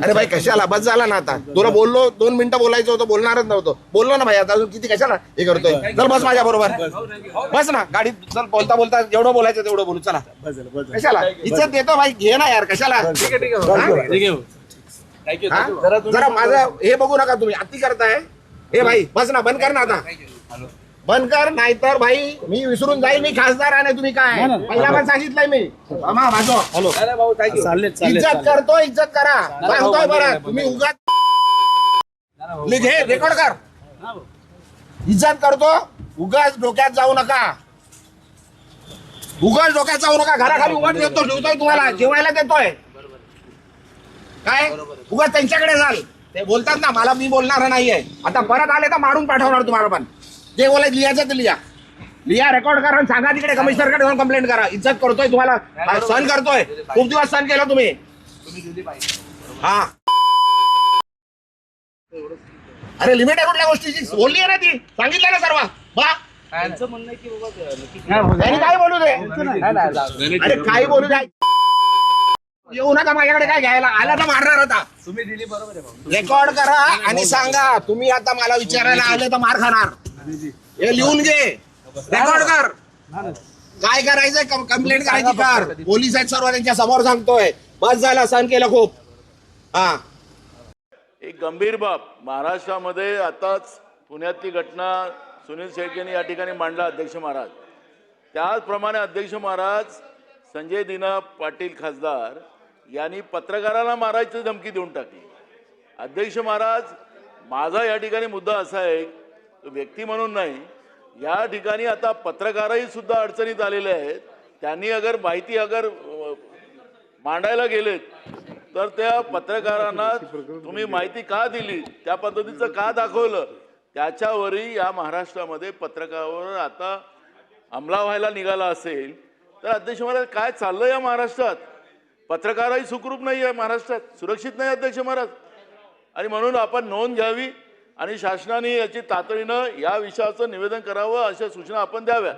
अरे भाई कशाला बस झाला ना आता तुला बोललो 2 मिनिटं बोलायचं होतं बोलणारच नव्हतं बोललो ना भाई आता अजून किती कशाला हे करतोय चल बस माझ्या बरोबर बस ना गाडीत चल बोलता बोलता जेवढं बोलायचं तेवढं बोलू चला कशाला इज्जत देतो भाई घे ना यार कशाला जरा माझं हे बघू नका तुम्ही अति करताय हे भाई बस ना बंद कर ना आता बंद कर नाहीतर भाई मी विसरून जाईल मी खासदार आहे तुम्ही काय पहिला पण सांगितलंय मी इज्जत करतो इज्जत करा सांगतोय बरं तुम्ही उगाच लिखे रेकॉर्ड कर इज्जत करतो उगाच डोक्यात जाऊ नका उगाच डोक्यात जाऊ नका घराखाली उगाच देतो ठेवतोय तुम्हाला जेवायला देतोय काय उगाच त्यांच्याकडे जाल ते बोलतात ना मला मी बोलणार नाहीये आता परत आले तर मारून पाठवणार तुम्हाला पण जे बोलायचं लिहायचं ते लिहा रेकॉर्ड करा सांगा तिकडे कमिशनरकडे जाऊन कंप्लेंट करा इज्जत करतोय तुम्हाला सहन करतोय खूप दिवस सहन केलं तुम्ही हा अरे लिमिट आहे कुठल्या गोष्टीची बोलली आहे ना ती सांगितलं ना सर्व बा त्यांनी काय बोलू दे अरे काय बोलू दे येऊ नका माझ्याकडे काय घ्यायला आला तर मारणार होता तुम्ही दिली बरोबर आहे रेकॉर्ड करा आणि सांगा तुम्ही आता मला विचारायला आले तर मार खाणार हे लिहून घे रेकॉर्ड कर काय करायचंय कंप्लेंट करायची कर पोलीस आहेत सर्व त्यांच्या समोर सांगतोय बस झाला सहन केलं खूप हा एक गंभीर बाब महाराष्ट्रामध्ये आताच पुण्यातली घटना सुनील शेळकेंनी या ठिकाणी मांडला अध्यक्ष महाराज त्याचप्रमाणे अध्यक्ष महाराज संजय दिना पाटील खासदार यांनी पत्रकारांना मारायची धमकी देऊन टाकली अध्यक्ष महाराज माझा या ठिकाणी मुद्दा असा आहे व्यक्ती म्हणून नाही या ठिकाणी आता पत्रकारही सुद्धा अडचणीत आलेले आहेत त्यांनी अगर माहिती मांडायला गेलेत तर त्या पत्रकारांना तुम्ही माहिती का दिली त्या पद्धतीचं का दाखवलं त्याच्यावरही या महाराष्ट्रामध्ये पत्रकारावर आता अंमला व्हायला निघाला असेल तर अध्यक्ष महाराज काय चाललं या महाराष्ट्रात पत्रकारही सुखरूप नाही आहे महाराष्ट्रात सुरक्षित नाही अध्यक्ष महाराज आणि म्हणून आपण नोंद घ्यावी आणि शासनाने याची तातडीनं या विषयाचं निवेदन करावं अशा सूचना आपण द्याव्या